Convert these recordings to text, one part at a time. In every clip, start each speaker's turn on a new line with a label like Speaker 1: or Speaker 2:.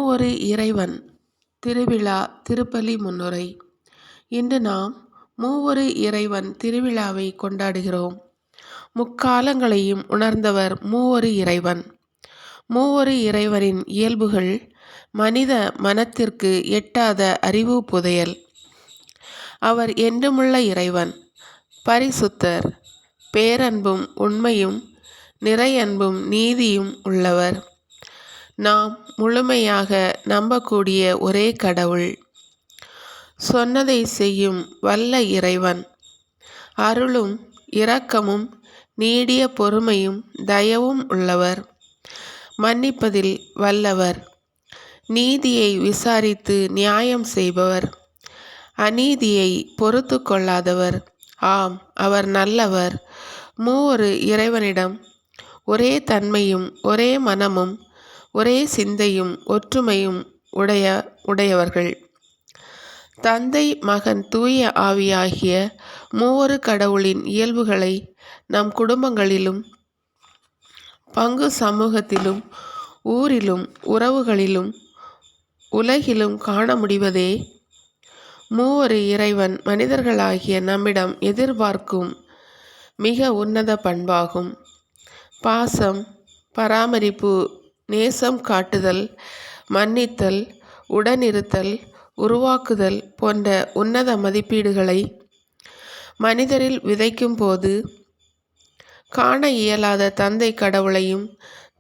Speaker 1: மூவொரு இறைவன் திருவிழா திருப்பலி முன்னுரை. இன்று நாம் மூவொரு இறைவன் திருவிழாவை கொண்டாடுகிறோம். முக்காலங்களையும் உணர்ந்தவர் மூவொரு இறைவன். மூவொரு இறைவனின் இயல்புகள் மனித மனத்திற்கு எட்டாத அறிவு புதையல். அவர் என்றுமுள்ள இறைவன், பரிசுத்தர், பேரன்பும் உண்மையும் நிறையன்பும் நீதியும் உள்ளவர். நாம் முழுமையாக நம்பக்கூடிய ஒரே கடவுள், சொன்னதை செய்யும் வல்ல இறைவன், அருளும் இரக்கமும் நீடிய பொறுமையும் தயவும் உள்ளவர், மன்னிப்பதில் வல்லவர், நீதியை விசாரித்து நியாயம் செய்பவர், அநீதியை பொறுத்து கொள்ளாதவர். ஆம், அவர் நல்லவர். மூவொரு இறைவனிடம் ஒரே தன்மையும் ஒரே மனமும் ஒரே சிந்தையும் ஒற்றுமையும் உடையவர்கள். தந்தை மகன் தூய ஆவியாகிய மூவொரு கடவுளின் இயல்புகளை நம் குடும்பங்களிலும் பங்கு சமூகத்திலும் ஊரிலும் உறவுகளிலும் உலகிலும் காண முடிவதே மூவொரு இறைவன் மனிதர்களாகிய நம்மிடம் எதிர்பார்க்கும் மிக உன்னத பண்பாகும். பாசம், பராமரிப்பு, நேசம் காட்டுதல், மன்னித்தல், உடனிருத்தல், உருவாக்குதல் போன்ற உன்னத மதிப்பீடுகளை மனிதரில் விதைக்கும் போது காண இயலாத தந்தை கடவுளையும்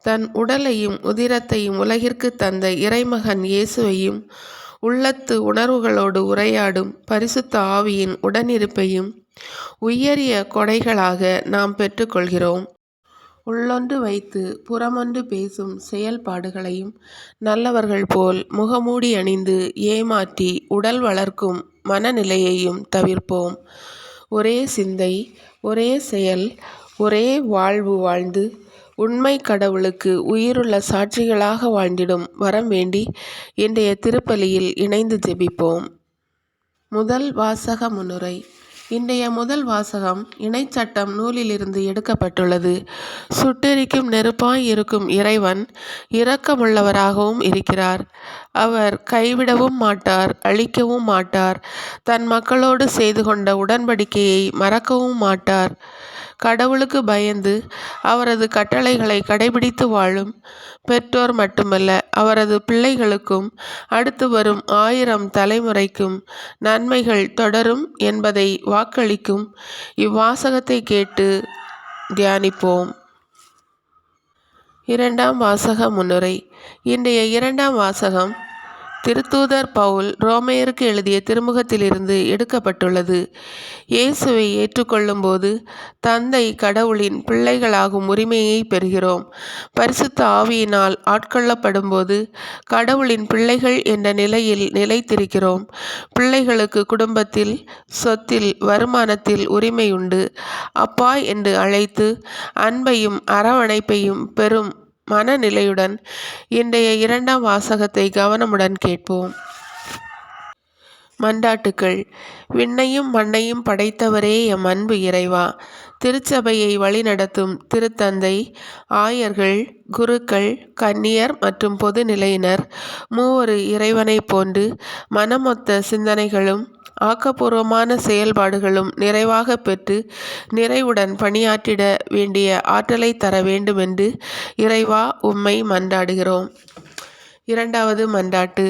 Speaker 1: தன் உடலையும் உதிரத்தையும் உலகிற்கு தந்த இறைமகன் இயேசுவையும் உள்ளத்து உணர்வுகளோடு உரையாடும் பரிசுத்த ஆவியின் உடனிருப்பையும் உயரிய கொடைகளாக நாம் பெற்றுக்கொள்கிறோம். உள்ளொன்று வைத்து புறமொன்று பேசும் செயல்பாடுகளையும் நல்லவர்கள் போல் முகமூடி அணிந்து ஏமாற்றி உடல் வளர்க்கும் மனநிலையையும் தவிர்ப்போம். ஒரே சிந்தை, ஒரே செயல், ஒரே வாழ்வு வாழ்ந்து உண்மை கடவுளுக்கு உயிருள்ள சாட்சிகளாக வாழ்ந்திடும் வரம் வேண்டி இன்றைய திருப்பலியில் இணைந்து ஜெபிப்போம். முதல் வாசக முன்னுரை. இன்றைய முதல் வாசகம் இணைச்சட்டம் நூலிலிருந்து எடுக்கப்பட்டுள்ளது. சுட்டெரிக்கும் நெருப்பாய் இருக்கும் இறைவன் இரக்கமுள்ளவராகவும் இருக்கிறார். அவர் கைவிடவும் மாட்டார், அழிக்கவும் மாட்டார். தன் மக்களோடு செய்து கொண்ட உடன்படிக்கையை மறக்கவும் மாட்டார். கடவுளுக்கு பயந்து அவரது கட்டளைகளை கடைபிடித்து வாழும் பெற்றோர் மட்டுமல்ல, அவரது பிள்ளைகளுக்கும் அடுத்து வரும் 1000 தலைமுறைக்கும் நன்மைகள் தொடரும் என்பதை வாக்களிக்கும் இவ்வாசகத்தை கேட்டு தியானிப்போம். இரண்டாம் வாசக முன்னுரை. இன்றைய இரண்டாம் வாசகம் திருத்தூதர் பவுல் ரோமையருக்கு எழுதிய திருமுகத்திலிருந்து எடுக்கப்பட்டுள்ளது. இயேசுவை ஏற்றுக்கொள்ளும் போது தந்தை கடவுளின் பிள்ளைகளாகும் உரிமையை பெறுகிறோம். பரிசுத்த ஆவியினால் ஆட்கொள்ளப்படும் போது கடவுளின் பிள்ளைகள் என்ற நிலையில் நிலைத்திருக்கிறோம். பிள்ளைகளுக்கு குடும்பத்தில், சொத்தில், வருமானத்தில் உரிமை உண்டு. அப்பா என்று அழைத்து அன்பையும் அரவணைப்பையும் பெறும் மனநிலையுடன் இன்றைய இரண்டாம் வாசகத்தை கவனமுடன் கேட்போம். மன்றாட்டுக்கள். விண்ணையும் மண்ணையும் படைத்தவரே எம் அன்பு இறைவா, திருச்சபையை வழிநடத்தும் திருத்தந்தை, ஆயர்கள், குருக்கள், கன்னியர் மற்றும் பொதுநிலையினர் மூவொரு இறைவனைப் போன்று மனமொத்த சிந்தனைகளும் ஆக்கப்பூர்வமான செயல்பாடுகளும் நிறைவாக பெற்று நிறைவுடன் பணியாற்றிட வேண்டிய ஆற்றலை தர வேண்டுமென்று இறைவா உம்மை மன்றாடுகிறோம். இரண்டாவது மன்றாட்டு.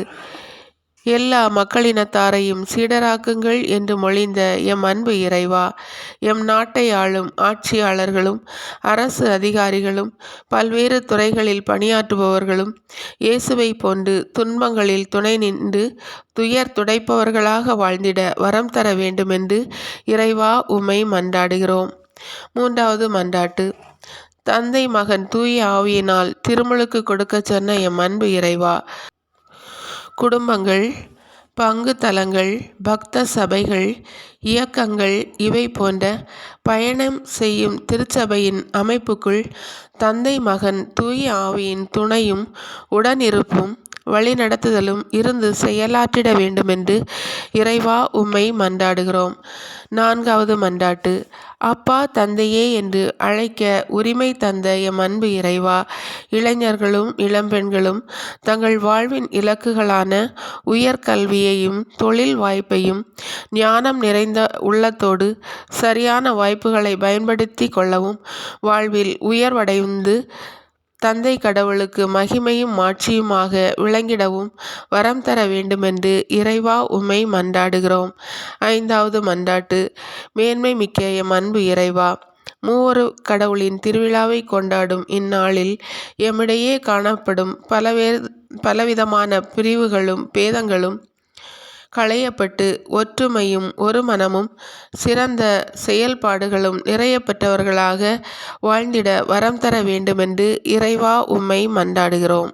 Speaker 1: எல்லா மக்களினத்தாரையும் சீடராக்குங்கள் என்று மொழிந்த எம் அன்பு இறைவா, எம் நாட்டை ஆளும் ஆட்சியாளர்களும் அரசு அதிகாரிகளும் பல்வேறு துறைகளில் பணியாற்றுபவர்களும் இயேசுவை போன்று துன்பங்களில் துணை நின்று துயர் துடைப்பவர்களாக வாழ்ந்திட வரம் தர வேண்டுமென்று இறைவா உம்மை மன்றாடுகிறோம். மூன்றாவது மன்றாட்டு. தந்தை மகன் தூய ஆவியினால் திருமுழுக்கு கொடுக்க சொன்ன எம் அன்பு இறைவா, குடும்பங்கள், பங்கு தலங்கள், பக்த சபைகள், இயக்கங்கள் இவை போன்ற பயணம் செய்யும் திருச்சபையின் அமைப்புக்குள் தந்தை மகன் தூய ஆவியின் துணையும் உடனிருப்பும் வழிநடத்துதலும் இருந்து செயலாற்றிட வேண்டுமென்று இறைவா உம்மை மன்றாடுகிறோம். 4வது மன்றாட்டு. அப்பா தந்தையே என்று அழைக்க உரிமை தந்த எம் அன்பு இறைவா, இளைஞர்களும் இளம்பெண்களும் தங்கள் வாழ்வின் இலக்குகளான உயர்கல்வியையும் தொழில் வாய்ப்பையும் ஞானம் நிறைந்த உள்ளத்தோடு சரியான வாய்ப்புகளை பயன்படுத்தி கொள்ளவும் வாழ்வில் உயர்வடைந்து தந்தை கடவுளுக்கு மகிமையும் மாட்சியுமாக விளங்கிடவும் வரம் தர வேண்டுமென்று இறைவா உம்மை மன்றாடுகிறோம். 5வது மன்றாட்டு. மேன்மை மிக்க எம் அன்பு இறைவா, மூவொரு கடவுளின் திருவிழாவை கொண்டாடும் இந்நாளில் எம்மிடையே காணப்படும் பலவிதமான பிரிவுகளும் பேதங்களும் களையப்பட்டு ஒற்றுமையும் ஒரு மனமும் சிறந்த செயல்பாடுகளும் நிறைய பெற்றவர்களாக வாழ்ந்திட வரம் தர வேண்டுமென்று இறைவா உம்மை மன்றாடுகிறோம்.